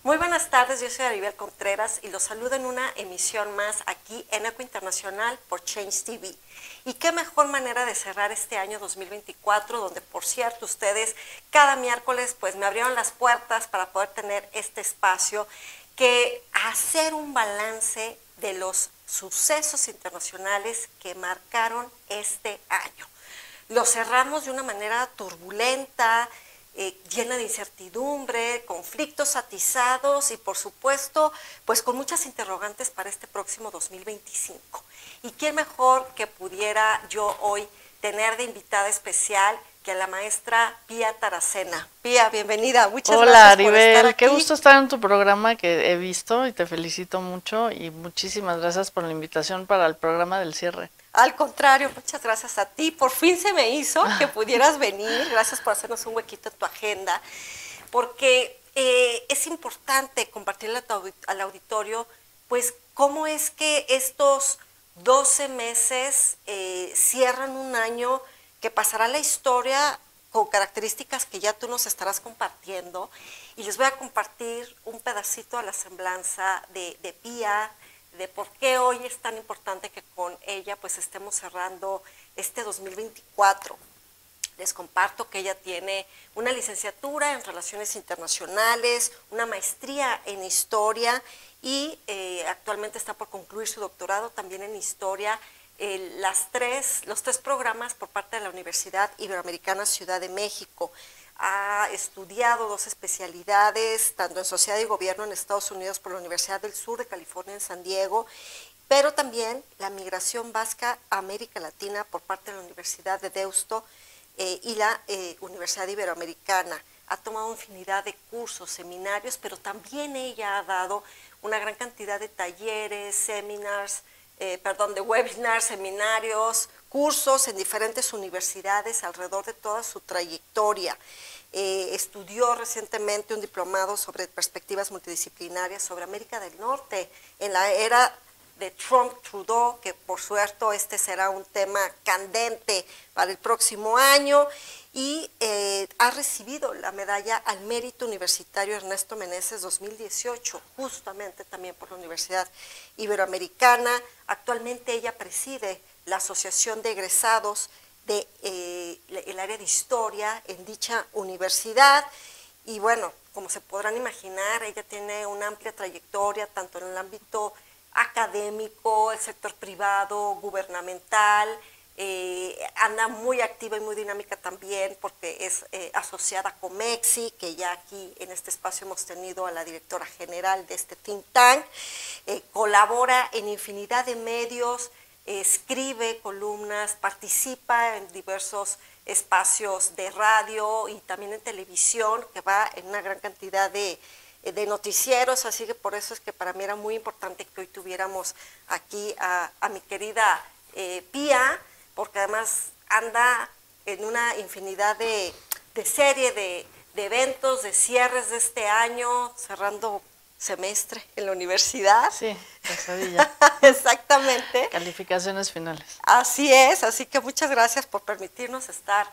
Muy buenas tardes, yo soy Aribel Contreras y los saludo en una emisión más aquí en Eco Internacional por Change TV. Y qué mejor manera de cerrar este año 2024, donde por cierto ustedes cada miércoles pues me abrieron las puertas para poder tener este espacio, que hacer un balance de los sucesos internacionales que marcaron este año. Lo cerramos de una manera turbulenta, llena de incertidumbre, conflictos atizados y por supuesto, pues con muchas interrogantes para este próximo 2025. ¿Y quién mejor que pudiera yo hoy tener de invitada especial que a la maestra Pía Taracena? Pía, bienvenida, muchas Hola, gracias Aribel, por estar aquí. qué gusto estar en tu programa que he visto y te felicito mucho y muchísimas gracias por la invitación para el programa del cierre. Al contrario, muchas gracias a ti. Por fin se me hizo que pudieras venir. Gracias por hacernos un huequito en tu agenda, porque es importante compartirle al auditorio, pues, cómo es que estos 12 meses cierran un año que pasará a la historia con características que ya tú nos estarás compartiendo. Y les voy a compartir un pedacito de la semblanza de Pía, de por qué hoy es tan importante que con ella pues estemos cerrando este 2024. Les comparto que ella tiene una licenciatura en Relaciones Internacionales, una maestría en Historia y actualmente está por concluir su doctorado también en Historia. Los tres programas por parte de la Universidad Iberoamericana Ciudad de México. Ha estudiado 2 especialidades, tanto en Sociedad y Gobierno en Estados Unidos por la Universidad del Sur de California en San Diego, pero también la migración vasca a América Latina por parte de la Universidad de Deusto y la Universidad Iberoamericana. Ha tomado infinidad de cursos, seminarios, pero también ella ha dado una gran cantidad de talleres, de webinars, seminarios, cursos en diferentes universidades alrededor de toda su trayectoria. Estudió recientemente un diplomado sobre perspectivas multidisciplinarias sobre América del Norte en la era de Trump-Trudeau, que por suerte este será un tema candente para el próximo año, y ha recibido la medalla al mérito universitario Ernesto Meneses 2018, justamente también por la Universidad Iberoamericana. Actualmente ella preside la Asociación de Egresados del área de Historia en dicha universidad, y bueno, como se podrán imaginar, ella tiene una amplia trayectoria tanto en el ámbito académico, el sector privado, gubernamental. Anda muy activa y muy dinámica también porque es asociada a Comexi, que ya aquí en este espacio hemos tenido a la directora general de este think tank. Colabora en infinidad de medios, escribe columnas, participa en diversos espacios de radio y también en televisión, que va en una gran cantidad de noticieros, así que por eso es que para mí era muy importante que hoy tuviéramos aquí a mi querida Pía, porque además anda en una infinidad de serie de eventos, de cierres de este año, cerrando semestre en la universidad. Sí, pesadilla. Exactamente. Calificaciones finales. Así es, así que muchas gracias por permitirnos estar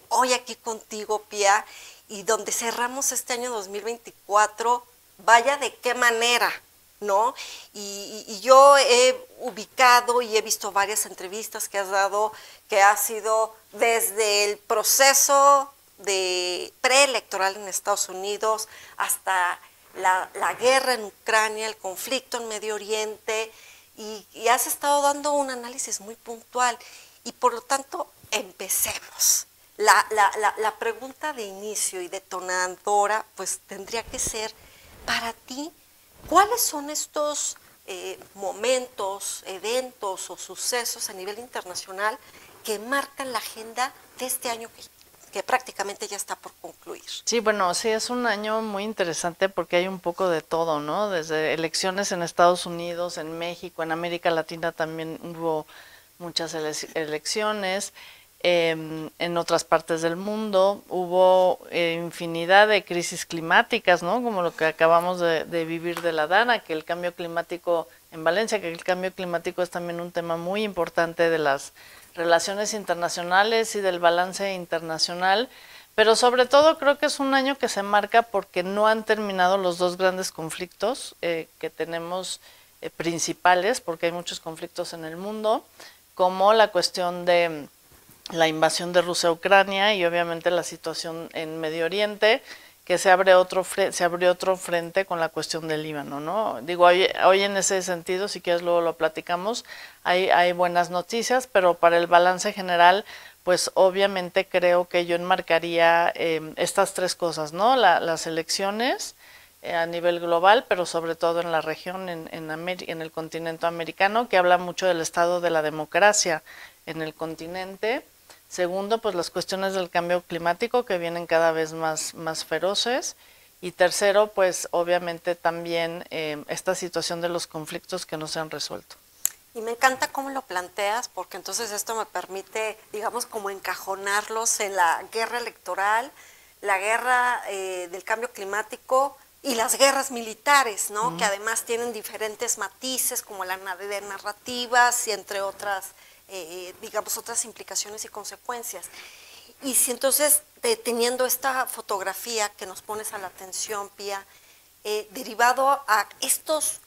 hoy aquí contigo, Pía, y donde cerramos este año 2024, vaya de qué manera, ¿no? Y yo he ubicado y he visto varias entrevistas que has dado, que ha sido desde el proceso de preelectoral en Estados Unidos hasta la guerra en Ucrania, el conflicto en Medio Oriente, y has estado dando un análisis muy puntual, y por lo tanto, empecemos. La pregunta de inicio y detonadora, pues tendría que ser, para ti, ¿cuáles son estos momentos, eventos o sucesos a nivel internacional que marcan la agenda de este año que prácticamente ya está por concluir? Sí, bueno, sí, es un año muy interesante porque hay un poco de todo, ¿no? Desde elecciones en Estados Unidos, en México, en América Latina también hubo muchas elecciones. En otras partes del mundo hubo infinidad de crisis climáticas, ¿no? Como lo que acabamos de vivir de la Dana, que el cambio climático en Valencia, que el cambio climático es también un tema muy importante de las relaciones internacionales y del balance internacional, Pero sobre todo creo que es un año que se marca porque no han terminado los dos grandes conflictos que tenemos principales, porque hay muchos conflictos en el mundo, como la cuestión de la invasión de Rusia a Ucrania y obviamente la situación en Medio Oriente, que se abrió otro frente con la cuestión del Líbano, ¿no? Digo, hoy en ese sentido, si quieres luego lo platicamos, hay buenas noticias, pero para el balance general, pues obviamente creo que yo enmarcaría estas tres cosas, ¿no? Las elecciones a nivel global, pero sobre todo en la región, en el continente americano, que habla mucho del estado de la democracia en el continente. Segundo, pues las cuestiones del cambio climático que vienen cada vez más feroces. Y tercero, pues obviamente también esta situación de los conflictos que no se han resuelto. Y me encanta cómo lo planteas, porque entonces esto me permite, digamos, como encajonarlos en la guerra electoral, la guerra del cambio climático y las guerras militares, ¿no? Que además tienen diferentes matices, como la de narrativas y entre otras, digamos, otras implicaciones y consecuencias. Y si entonces, teniendo esta fotografía que nos pones a la atención, Pía, derivado a estos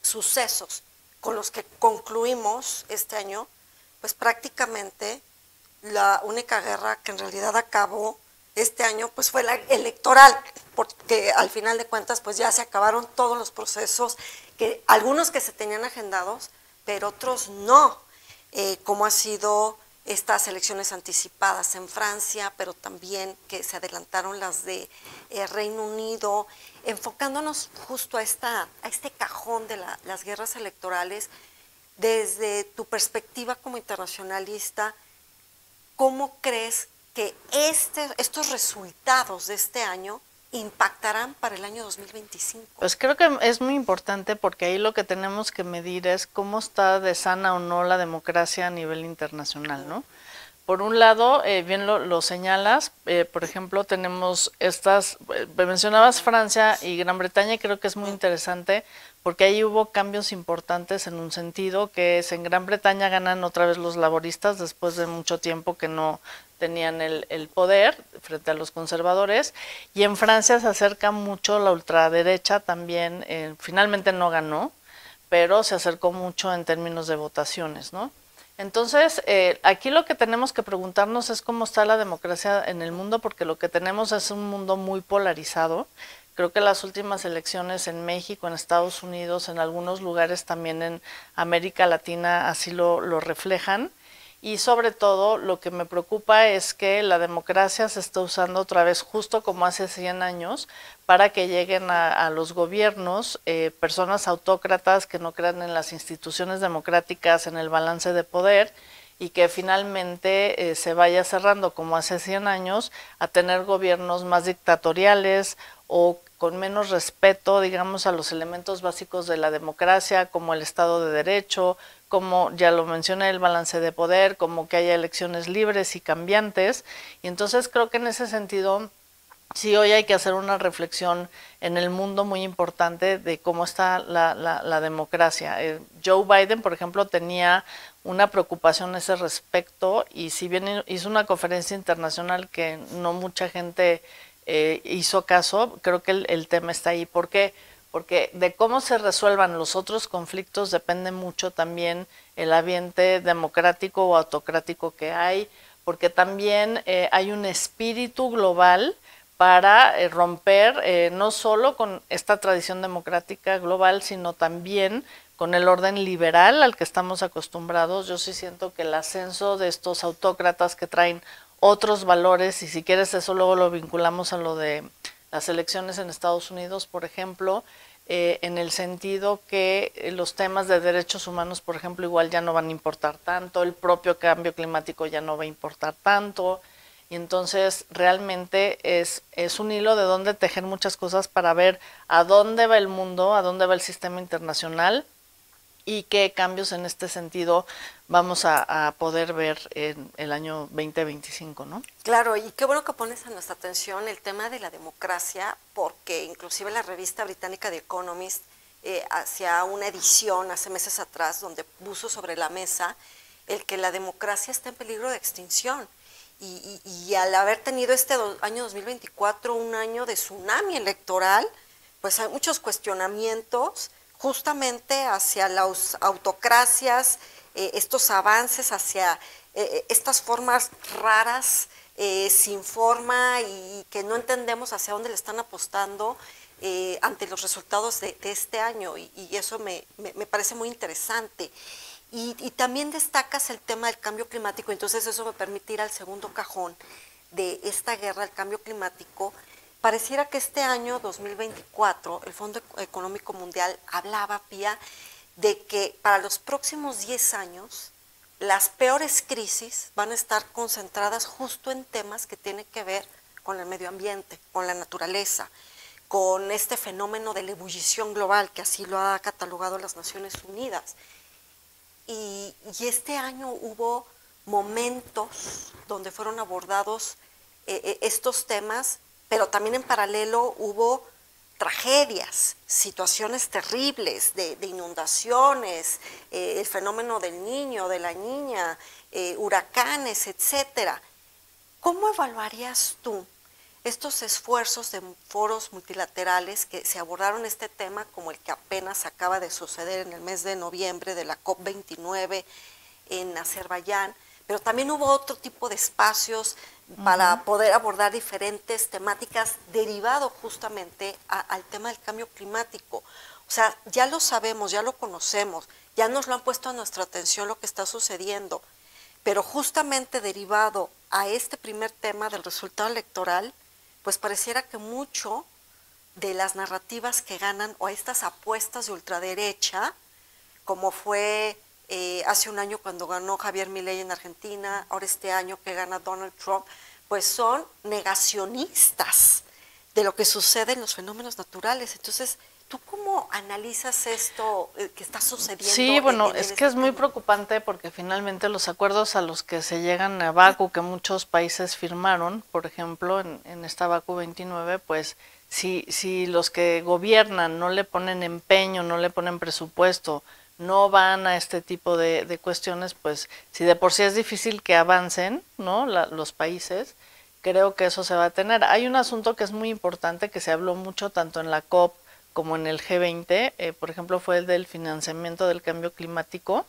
sucesos con los que concluimos este año, pues prácticamente la única guerra que en realidad acabó este año pues fue la electoral, porque al final de cuentas pues ya se acabaron todos los procesos, que algunos que se tenían agendados, pero otros no, como ha sido estas elecciones anticipadas en Francia, pero también que se adelantaron las de Reino Unido, enfocándonos justo a este cajón de las guerras electorales. Desde tu perspectiva como internacionalista, ¿cómo crees que estos resultados de este año impactarán para el año 2025? Pues creo que es muy importante porque ahí lo que tenemos que medir es cómo está de sana o no la democracia a nivel internacional, ¿no? Por un lado, bien lo señalas, por ejemplo, tenemos mencionabas Francia y Gran Bretaña, y creo que es muy interesante porque ahí hubo cambios importantes en un sentido, que es en Gran Bretaña ganan otra vez los laboristas después de mucho tiempo que no tenían el poder frente a los conservadores, y en Francia se acerca mucho la ultraderecha también, finalmente no ganó, pero se acercó mucho en términos de votaciones, ¿no? Entonces, aquí lo que tenemos que preguntarnos es cómo está la democracia en el mundo, porque lo que tenemos es un mundo muy polarizado. Creo que las últimas elecciones en México, en Estados Unidos, en algunos lugares también en América Latina así lo reflejan. Y sobre todo lo que me preocupa es que la democracia se está usando otra vez justo como hace 100 años para que lleguen a los gobiernos personas autócratas que no crean en las instituciones democráticas, en el balance de poder, y que finalmente se vaya cerrando como hace 100 años a tener gobiernos más dictatoriales o con menos respeto, digamos, a los elementos básicos de la democracia, como el Estado de Derecho, como ya lo mencioné, el balance de poder, como que haya elecciones libres y cambiantes. Y entonces creo que en ese sentido, sí, hoy hay que hacer una reflexión en el mundo muy importante de cómo está la democracia. Joe Biden, por ejemplo, tenía una preocupación a ese respecto, y si bien hizo una conferencia internacional que no mucha gente hizo caso, creo que el tema está ahí. ¿Por qué? Porque de cómo se resuelvan los otros conflictos depende mucho también el ambiente democrático o autocrático que hay, porque también hay un espíritu global para romper no solo con esta tradición democrática global, sino también con el orden liberal al que estamos acostumbrados. Yo sí siento que el ascenso de estos autócratas que traen otros valores, y si quieres eso luego lo vinculamos a lo de las elecciones en Estados Unidos, por ejemplo, en el sentido que los temas de derechos humanos, por ejemplo, igual ya no van a importar tanto, el propio cambio climático ya no va a importar tanto, y entonces realmente es un hilo de dónde tejer muchas cosas para ver a dónde va el mundo, a dónde va el sistema internacional, y qué cambios en este sentido vamos a poder ver en el año 2025, ¿no? Claro, y qué bueno que pones a nuestra atención el tema de la democracia, porque inclusive la revista británica The Economist hacía una edición hace meses atrás donde puso sobre la mesa el que la democracia está en peligro de extinción. y al haber tenido este año 2024, un año de tsunami electoral, pues hay muchos cuestionamientos justamente hacia las autocracias, estos avances hacia estas formas raras, sin forma y que no entendemos hacia dónde le están apostando ante los resultados de este año y eso me parece muy interesante. Y también destacas el tema del cambio climático, entonces eso me permite ir al segundo cajón de esta guerra del cambio climático. Pareciera que este año 2024, el Fondo Económico Mundial hablaba, Pía, de que para los próximos 10 años las peores crisis van a estar concentradas justo en temas que tienen que ver con el medio ambiente, con la naturaleza, con este fenómeno de la ebullición global, que así lo ha catalogado las Naciones Unidas. Y este año hubo momentos donde fueron abordados estos temas, pero también en paralelo hubo tragedias, situaciones terribles de inundaciones, el fenómeno del niño, de la niña, huracanes, etcétera. ¿Cómo evaluarías tú estos esfuerzos de foros multilaterales que se abordaron este tema, como el que apenas acaba de suceder en el mes de noviembre de la COP29 en Azerbaiyán, pero también hubo otro tipo de espacios para poder abordar diferentes temáticas derivado justamente al tema del cambio climático? O sea, ya lo sabemos, ya lo conocemos, ya nos lo han puesto a nuestra atención lo que está sucediendo, pero justamente derivado a este primer tema del resultado electoral, pues pareciera que mucho de las narrativas que ganan o estas apuestas de ultraderecha, como fue hace un año cuando ganó Javier Milei en Argentina, ahora este año que gana Donald Trump, pues son negacionistas de lo que sucede en los fenómenos naturales. Entonces, ¿tú cómo analizas esto que está sucediendo? Sí, bueno, es que es muy preocupante porque finalmente los acuerdos a los que se llegan a Bakú, que muchos países firmaron, por ejemplo, en esta Bakú 29, pues si los que gobiernan no le ponen empeño, no le ponen presupuesto, no van a este tipo de cuestiones, pues si de por sí es difícil que avancen, ¿no? Los países, creo que eso se va a tener. Hay un asunto que es muy importante, que se habló mucho tanto en la COP como en el G20, por ejemplo, fue el del financiamiento del cambio climático,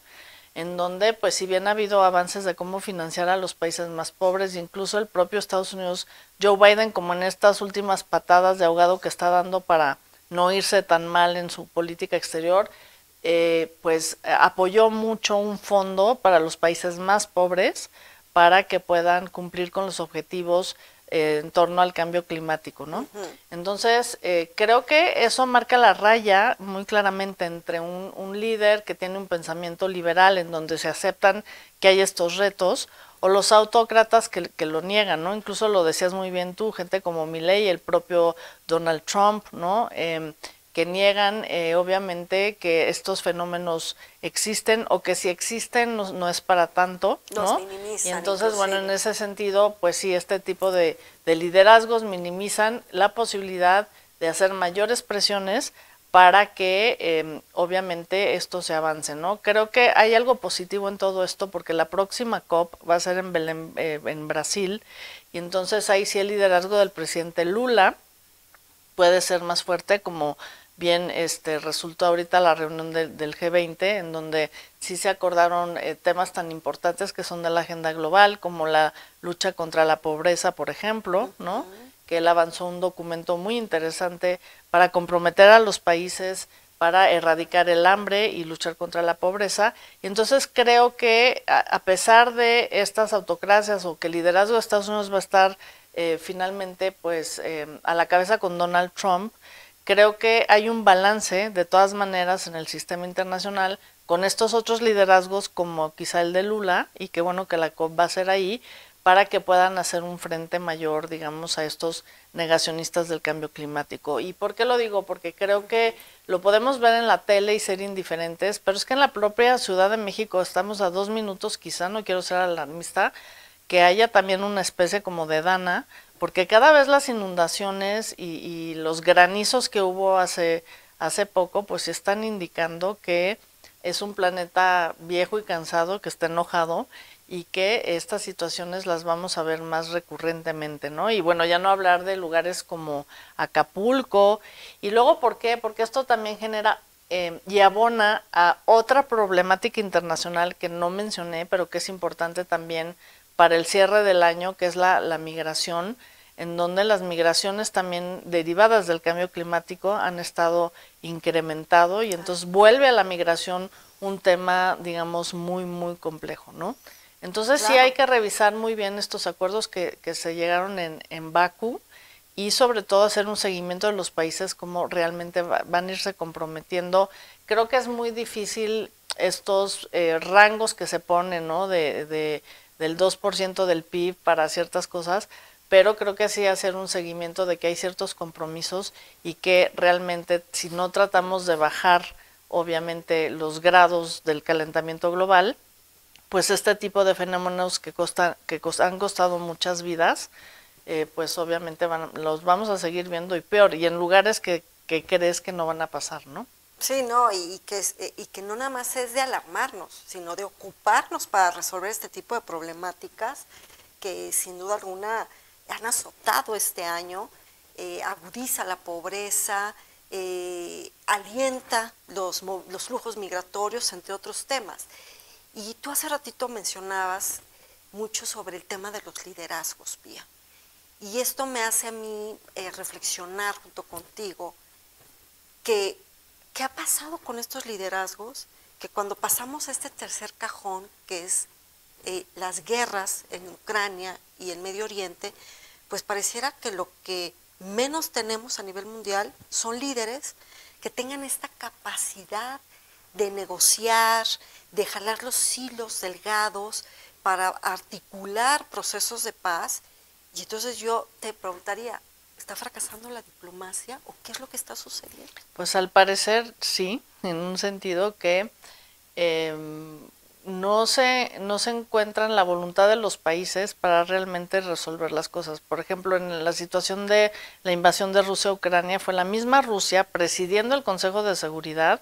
en donde, pues, si bien ha habido avances de cómo financiar a los países más pobres, e incluso el propio Estados Unidos, Joe Biden, como en estas últimas patadas de ahogado que está dando para no irse tan mal en su política exterior, pues apoyó mucho un fondo para los países más pobres para que puedan cumplir con los objetivos en torno al cambio climático, ¿no? Entonces, creo que eso marca la raya muy claramente entre un líder que tiene un pensamiento liberal en donde se aceptan que hay estos retos, o los autócratas que lo niegan, ¿no? Incluso lo decías muy bien tú, gente como Milei, el propio Donald Trump, ¿no? Que niegan obviamente que estos fenómenos existen o que si existen no es para tanto, ¿no? Los minimizan, y entonces, bueno, en ese sentido, pues sí, este tipo de liderazgos minimizan la posibilidad de hacer mayores presiones para que obviamente esto se avance, ¿no? Creo que hay algo positivo en todo esto porque la próxima COP va a ser en Belén, en Brasil, y entonces ahí sí el liderazgo del presidente Lula puede ser más fuerte, como bien resultó ahorita la reunión del G20, en donde sí se acordaron temas tan importantes que son de la agenda global, como la lucha contra la pobreza, por ejemplo, ¿no? Que él avanzó un documento muy interesante para comprometer a los países para erradicar el hambre y luchar contra la pobreza. Y entonces creo que a pesar de estas autocracias o que el liderazgo de Estados Unidos va a estar finalmente pues a la cabeza con Donald Trump, creo que hay un balance de todas maneras en el sistema internacional con estos otros liderazgos como quizá el de Lula, y qué bueno que la COP va a ser ahí para que puedan hacer un frente mayor, digamos, a estos negacionistas del cambio climático. ¿Y por qué lo digo? Porque creo que lo podemos ver en la tele y ser indiferentes, pero es que en la propia Ciudad de México estamos a 2 minutos, quizá, no quiero ser alarmista, que haya también una especie como de Dana, porque cada vez las inundaciones y los granizos que hubo hace poco, pues están indicando que es un planeta viejo y cansado, que está enojado, y que estas situaciones las vamos a ver más recurrentemente, ¿no? Y bueno, ya no hablar de lugares como Acapulco. Y luego, ¿por qué? Porque esto también genera y abona a otra problemática internacional que no mencioné, pero que es importante también para el cierre del año, que es la migración, en donde las migraciones también derivadas del cambio climático han estado incrementado y entonces vuelve a la migración un tema, digamos, muy, muy complejo, ¿no? Entonces sí hay que revisar muy bien estos acuerdos que se llegaron en Bakú y sobre todo hacer un seguimiento de los países como realmente van a irse comprometiendo. Creo que es muy difícil estos rangos que se ponen, ¿no? Del 2% del PIB para ciertas cosas, pero creo que sí hacer un seguimiento de que hay ciertos compromisos y que realmente si no tratamos de bajar obviamente los grados del calentamiento global, pues este tipo de fenómenos que han costado muchas vidas, pues obviamente los vamos a seguir viendo y peor, y en lugares que crees que no van a pasar, ¿no? Sí, no, y que no nada más es de alarmarnos, sino de ocuparnos para resolver este tipo de problemáticas que sin duda alguna han azotado este año, agudiza la pobreza, alienta los flujos migratorios, entre otros temas. Y tú hace ratito mencionabas mucho sobre el tema de los liderazgos, Pía. Y esto me hace a mí reflexionar junto contigo que ¿qué ha pasado con estos liderazgos? Que cuando pasamos a este tercer cajón, que es las guerras en Ucrania y en Medio Oriente, pues pareciera que lo que menos tenemos a nivel mundial son líderes que tengan esta capacidad de negociar, de jalar los hilos delgados para articular procesos de paz. Y entonces yo te preguntaría, ¿está fracasando la diplomacia o qué es lo que está sucediendo? Pues al parecer sí, en un sentido que no se encuentran la voluntad de los países para realmente resolver las cosas. Por ejemplo, en la situación de la invasión de Rusia a Ucrania, fue la misma Rusia presidiendo el Consejo de Seguridad,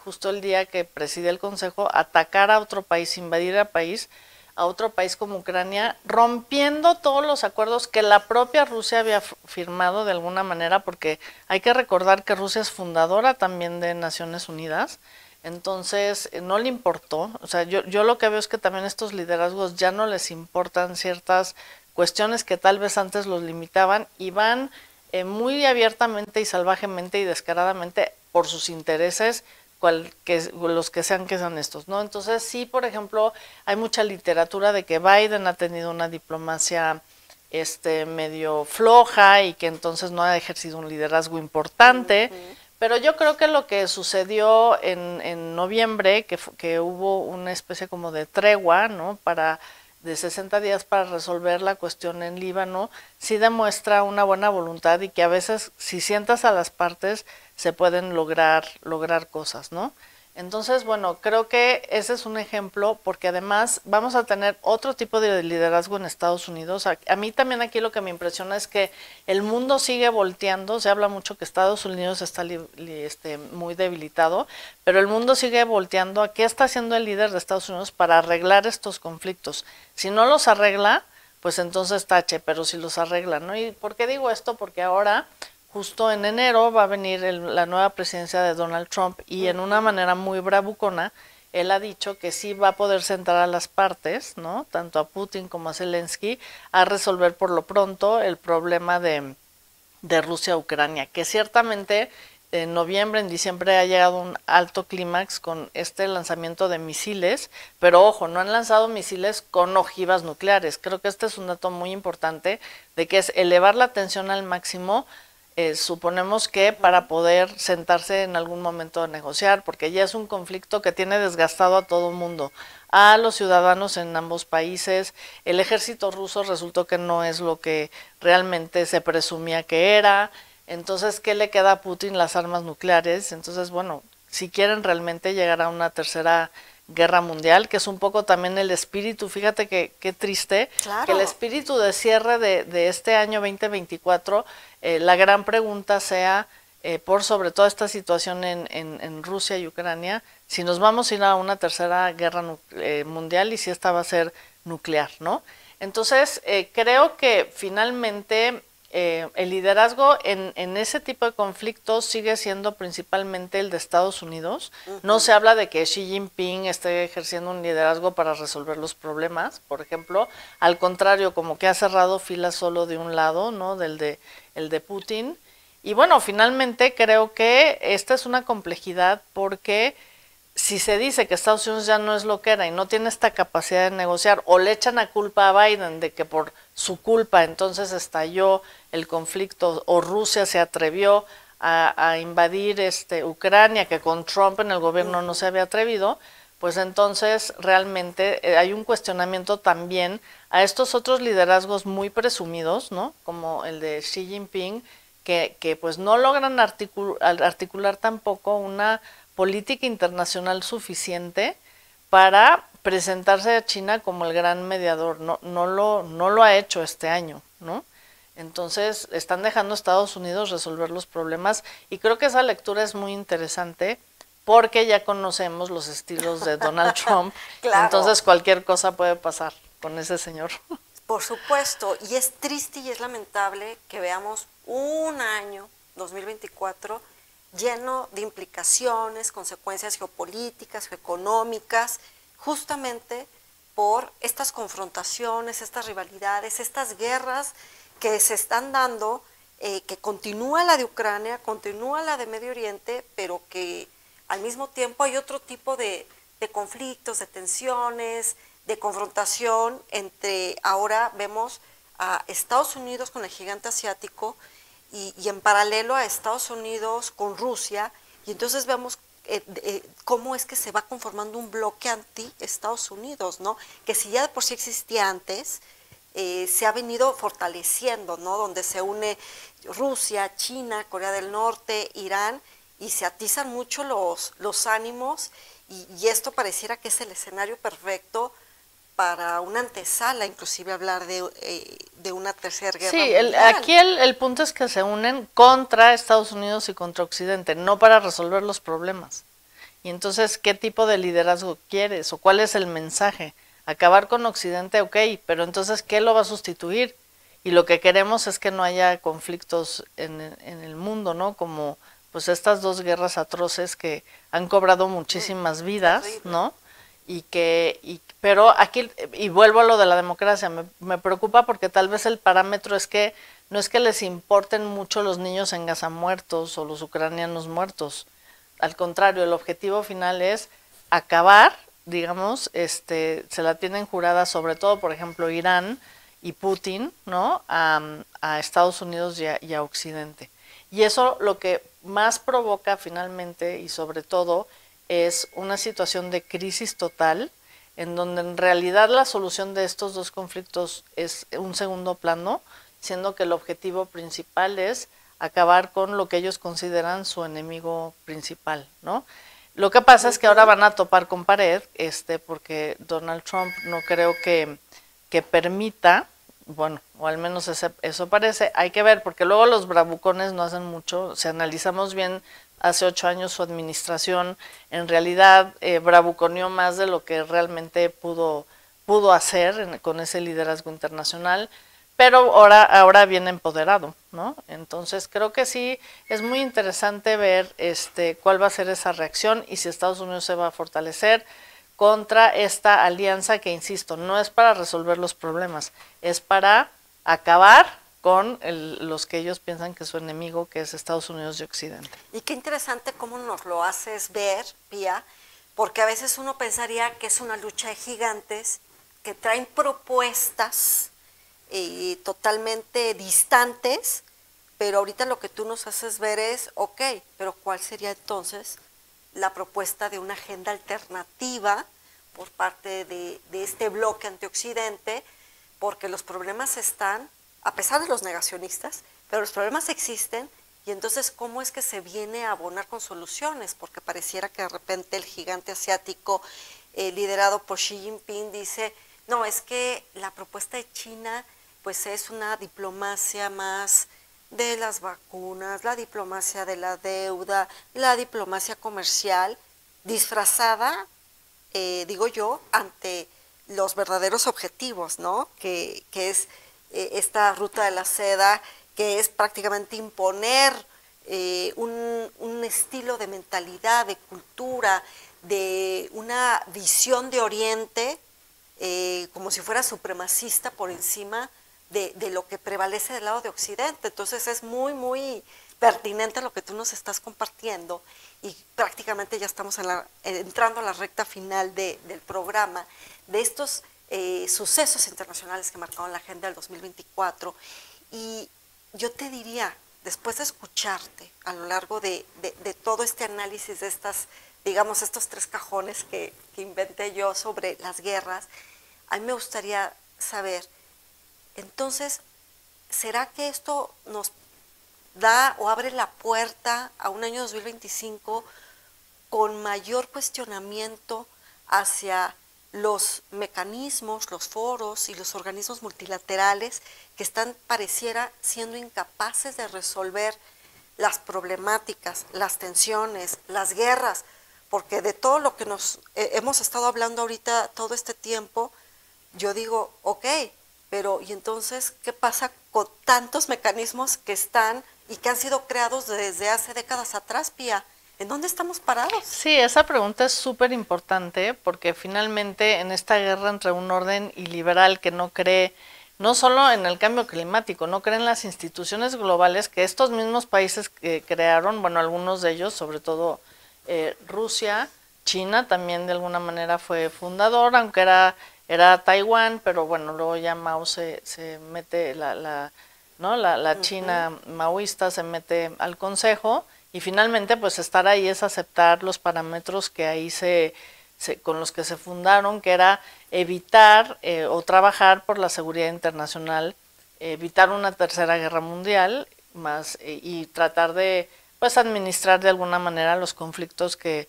justo el día que preside el Consejo, atacar a otro país, invadir a otro país como Ucrania, rompiendo todos los acuerdos que la propia Rusia había firmado de alguna manera, porque hay que recordar que Rusia es fundadora también de Naciones Unidas. Entonces no le importó, o sea, yo lo que veo es que también estos liderazgos ya no les importan ciertas cuestiones que tal vez antes los limitaban y van muy abiertamente y salvajemente y descaradamente por sus intereses, los que sean estos, ¿no? Entonces sí, por ejemplo, hay mucha literatura de que Biden ha tenido una diplomacia medio floja y que entonces no ha ejercido un liderazgo importante. Pero yo creo que lo que sucedió en noviembre, que hubo una especie como de tregua, ¿no? De 60 días para resolver la cuestión en Líbano, sí demuestra una buena voluntad y que a veces si sientas a las partes se pueden lograr cosas, ¿no? Entonces, bueno, creo que ese es un ejemplo porque además vamos a tener otro tipo de liderazgo en Estados Unidos. A mí también aquí lo que me impresiona es que el mundo sigue volteando, se habla mucho que Estados Unidos está muy debilitado, pero el mundo sigue volteando a qué está haciendo el líder de Estados Unidos para arreglar estos conflictos. Si no los arregla, pues entonces tache, pero si los arregla, ¿no? ¿Y por qué digo esto? Porque ahora justo en enero va a venir la nueva presidencia de Donald Trump y en una manera muy bravucona, él ha dicho que sí va a poder sentar a las partes, ¿no? Tanto a Putin como a Zelensky, a resolver por lo pronto el problema de Rusia-Ucrania, que ciertamente en noviembre, en diciembre ha llegado un alto clímax con este lanzamiento de misiles, pero ojo, no han lanzado misiles con ojivas nucleares. Creo que este es un dato muy importante de que es elevar la tensión al máximo. Suponemos que para poder sentarse en algún momento a negociar, porque ya es un conflicto que tiene desgastado a todo el mundo, a los ciudadanos en ambos países. El ejército ruso resultó que no es lo que realmente se presumía que era. Entonces, ¿qué le queda a Putin? Las armas nucleares. Entonces, bueno, si quieren realmente llegar a una tercera guerra mundial, que es un poco también el espíritu, fíjate qué triste, claro, que el espíritu de cierre de este año 2024, la gran pregunta sea por sobre todo esta situación en Rusia y Ucrania, si nos vamos a ir a una tercera guerra mundial y si esta va a ser nuclear, ¿no? Entonces, creo que finalmente el liderazgo en ese tipo de conflictos sigue siendo principalmente el de Estados Unidos. No se habla de que Xi Jinping esté ejerciendo un liderazgo para resolver los problemas, por ejemplo. Al contrario, como que ha cerrado filas solo de un lado, ¿no? El de Putin. Y bueno, finalmente creo que esta es una complejidad porque si se dice que Estados Unidos ya no es lo que era y no tiene esta capacidad de negociar, o le echan la culpa a Biden de que por su culpa entonces estalló el conflicto, o Rusia se atrevió a invadir Ucrania, que con Trump en el gobierno no se había atrevido, pues entonces realmente hay un cuestionamiento también a estos otros liderazgos muy presumidos, ¿no? Como el de Xi Jinping, que pues no logran articular tampoco una política internacional suficiente para presentarse a China como el gran mediador. No lo ha hecho este año, ¿no? Entonces están dejando a Estados Unidos resolver los problemas y creo que esa lectura es muy interesante porque ya conocemos los estilos de Donald Trump. Claro. Entonces cualquier cosa puede pasar con ese señor. Por supuesto, y es triste y es lamentable que veamos un año, 2024, lleno de implicaciones, consecuencias geopolíticas, geoeconómicas, justamente por estas confrontaciones, estas rivalidades, estas guerras que se están dando, que continúa la de Ucrania, continúa la de Medio Oriente, pero que al mismo tiempo hay otro tipo de conflictos, de tensiones, de confrontación entre, ahora vemos a Estados Unidos con el gigante asiático y en paralelo a Estados Unidos con Rusia, y entonces vemos cómo es que se va conformando un bloque anti-Estados Unidos, ¿no? Que si ya de por sí existía antes, se ha venido fortaleciendo, ¿no? Donde se une Rusia, China, Corea del Norte, Irán, y se atizan mucho los ánimos, y esto pareciera que es el escenario perfecto para una antesala, inclusive hablar de una tercera guerra mundial. Aquí el punto es que se unen contra Estados Unidos y contra Occidente, no para resolver los problemas. Y entonces, ¿qué tipo de liderazgo quieres? ¿O cuál es el mensaje? Acabar con Occidente, ok, pero entonces, ¿qué lo va a sustituir? Y lo que queremos es que no haya conflictos en el mundo, ¿no? Como pues estas dos guerras atroces que han cobrado muchísimas vidas, ¿no? Pero aquí, y vuelvo a lo de la democracia, me preocupa porque tal vez el parámetro es que no es que les importen mucho los niños en Gaza muertos o los ucranianos muertos. Al contrario, el objetivo final es acabar, digamos, se la tienen jurada sobre todo, por ejemplo, Irán y Putin, ¿no? A Estados Unidos y a Occidente. Y eso lo que más provoca finalmente y sobre todo es una situación de crisis total, en donde en realidad la solución de estos dos conflictos es un segundo plano, siendo que el objetivo principal es acabar con lo que ellos consideran su enemigo principal, ¿no? Lo que pasa es que ahora van a topar con pared, porque Donald Trump no creo que permita, bueno, o al menos eso parece, hay que ver, porque luego los bravucones no hacen mucho, si analizamos bien hace 8 años su administración, en realidad bravuconeó más de lo que realmente pudo hacer con ese liderazgo internacional, pero ahora viene empoderado, ¿no? Entonces creo que sí es muy interesante ver cuál va a ser esa reacción y si Estados Unidos se va a fortalecer contra esta alianza que, insisto, no es para resolver los problemas, es para acabar con los que ellos piensan que es su enemigo, que es Estados Unidos y Occidente. Y qué interesante cómo nos lo haces ver, Pía, porque a veces uno pensaría que es una lucha de gigantes que traen propuestas totalmente distantes, pero ahorita lo que tú nos haces ver es, ok, pero ¿cuál sería entonces la propuesta de una agenda alternativa por parte de este bloque antioccidente? Porque los problemas están, a pesar de los negacionistas, pero los problemas existen, y entonces ¿cómo es que se viene a abonar con soluciones? Porque pareciera que de repente el gigante asiático liderado por Xi Jinping dice, no, es que la propuesta de China pues es una diplomacia más de las vacunas, la diplomacia de la deuda, la diplomacia comercial, disfrazada, digo yo, ante los verdaderos objetivos, ¿no? Que es esta ruta de la seda, que es prácticamente imponer un estilo de mentalidad, de cultura, de una visión de Oriente, como si fuera supremacista por encima de lo que prevalece del lado de Occidente. Entonces es muy, muy pertinente lo que tú nos estás compartiendo y prácticamente ya estamos entrando a la recta final del programa, de estos sucesos internacionales que marcaron la agenda del 2024. Y yo te diría, después de escucharte a lo largo de todo este análisis de estas, digamos, estos 3 cajones que inventé yo sobre las guerras, a mí me gustaría saber, entonces, ¿será que esto nos da o abre la puerta a un año 2025 con mayor cuestionamiento hacia los mecanismos, los foros y los organismos multilaterales que están, pareciera, siendo incapaces de resolver las problemáticas, las tensiones, las guerras? Porque de todo lo que nos hemos estado hablando ahorita todo este tiempo, yo digo, ok, pero ¿y entonces qué pasa con tantos mecanismos que están y que han sido creados desde hace décadas atrás, Pía? ¿En dónde estamos parados? Sí, esa pregunta es súper importante porque finalmente en esta guerra entre un orden iliberal que no cree no solo en el cambio climático, no cree en las instituciones globales que estos mismos países crearon, bueno, algunos de ellos, sobre todo Rusia, China también de alguna manera fue fundador, aunque era Taiwán, pero bueno, luego ya Mao se mete, ¿no? la China maoísta se mete al consejo y finalmente pues estar ahí es aceptar los parámetros que ahí con los que se fundaron, que era evitar o trabajar por la seguridad internacional, evitar una tercera guerra mundial más y tratar de pues administrar de alguna manera los conflictos que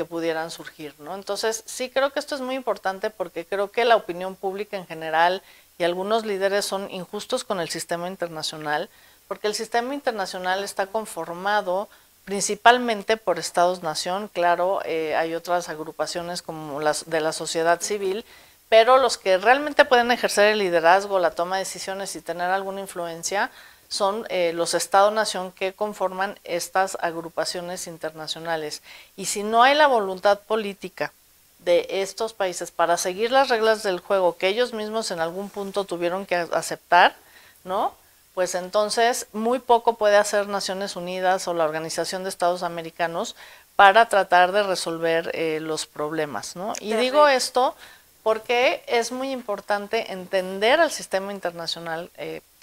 pudieran surgir, ¿no? Entonces, sí creo que esto es muy importante porque creo que la opinión pública en general y algunos líderes son injustos con el sistema internacional, porque el sistema internacional está conformado principalmente por estados-nación, claro, hay otras agrupaciones como las de la sociedad civil, pero los que realmente pueden ejercer el liderazgo, la toma de decisiones y tener alguna influencia son los Estados-nación que conforman estas agrupaciones internacionales. Y si no hay la voluntad política de estos países para seguir las reglas del juego que ellos mismos en algún punto tuvieron que aceptar, ¿no? Pues entonces muy poco puede hacer Naciones Unidas o la Organización de Estados Americanos para tratar de resolver los problemas, ¿no? Y digo esto porque es muy importante entender al sistema internacional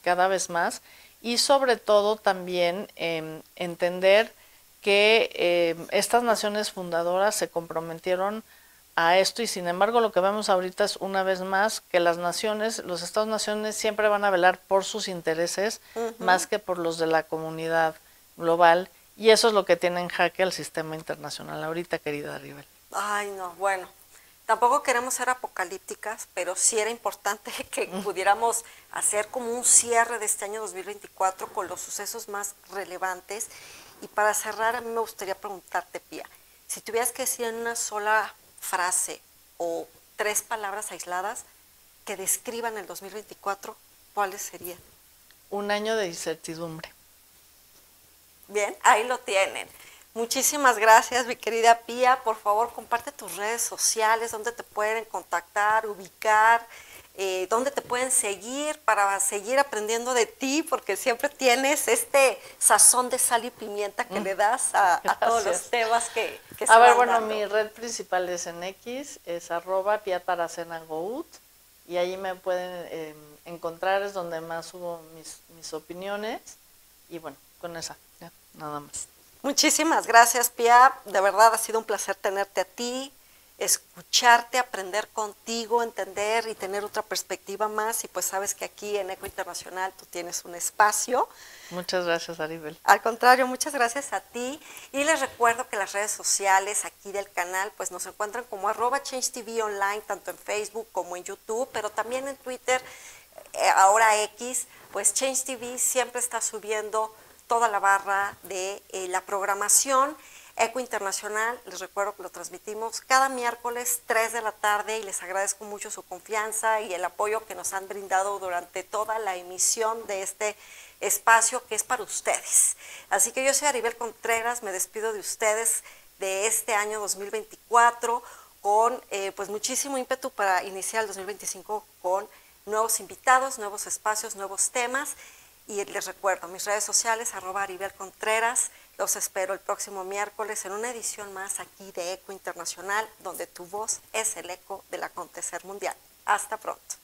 cada vez más y sobre todo también entender que estas naciones fundadoras se comprometieron a esto y sin embargo lo que vemos ahorita es una vez más que las naciones, los estados-naciones siempre van a velar por sus intereses más que por los de la comunidad global y eso es lo que tiene en jaque al sistema internacional ahorita, querida Aribel. Ay, no, bueno. Tampoco queremos ser apocalípticas, pero sí era importante que pudiéramos hacer como un cierre de este año 2024 con los sucesos más relevantes. Y para cerrar, a mí me gustaría preguntarte, Pía, si tuvieras que decir en una sola frase o 3 palabras aisladas que describan el 2024, ¿cuáles serían? Un año de incertidumbre. Bien, ahí lo tienen. Muchísimas gracias, mi querida Pía. Por favor, comparte tus redes sociales, donde te pueden contactar, ubicar, dónde te pueden seguir para seguir aprendiendo de ti, porque siempre tienes este sazón de sal y pimienta que le das a todos los temas que se van ver, bueno, dando. Mi red principal es en X, es @piataracenagout, y ahí me pueden encontrar, es donde más subo mis opiniones, y bueno, con esa, ya, nada más. Muchísimas gracias, Pía. De verdad ha sido un placer tenerte a ti, escucharte, aprender contigo, entender y tener otra perspectiva más. Y pues sabes que aquí en Eco Internacional tú tienes un espacio. Muchas gracias, Aribel. Al contrario, muchas gracias a ti. Y les recuerdo que las redes sociales aquí del canal pues nos encuentran como @ChangeTV Online, tanto en Facebook como en YouTube, pero también en Twitter. ahora X, pues Change TV siempre está subiendo toda la barra de la programación. Eco Internacional, les recuerdo que lo transmitimos cada miércoles 3 de la tarde y les agradezco mucho su confianza y el apoyo que nos han brindado durante toda la emisión de este espacio que es para ustedes. Así que yo soy Aribel Contreras, me despido de ustedes de este año 2024 con pues muchísimo ímpetu para iniciar el 2025 con nuevos invitados, nuevos espacios, nuevos temas. Y les recuerdo, mis redes sociales, @Aribel Contreras. Los espero el próximo miércoles en una edición más aquí de Eco Internacional, donde tu voz es el eco del acontecer mundial. Hasta pronto.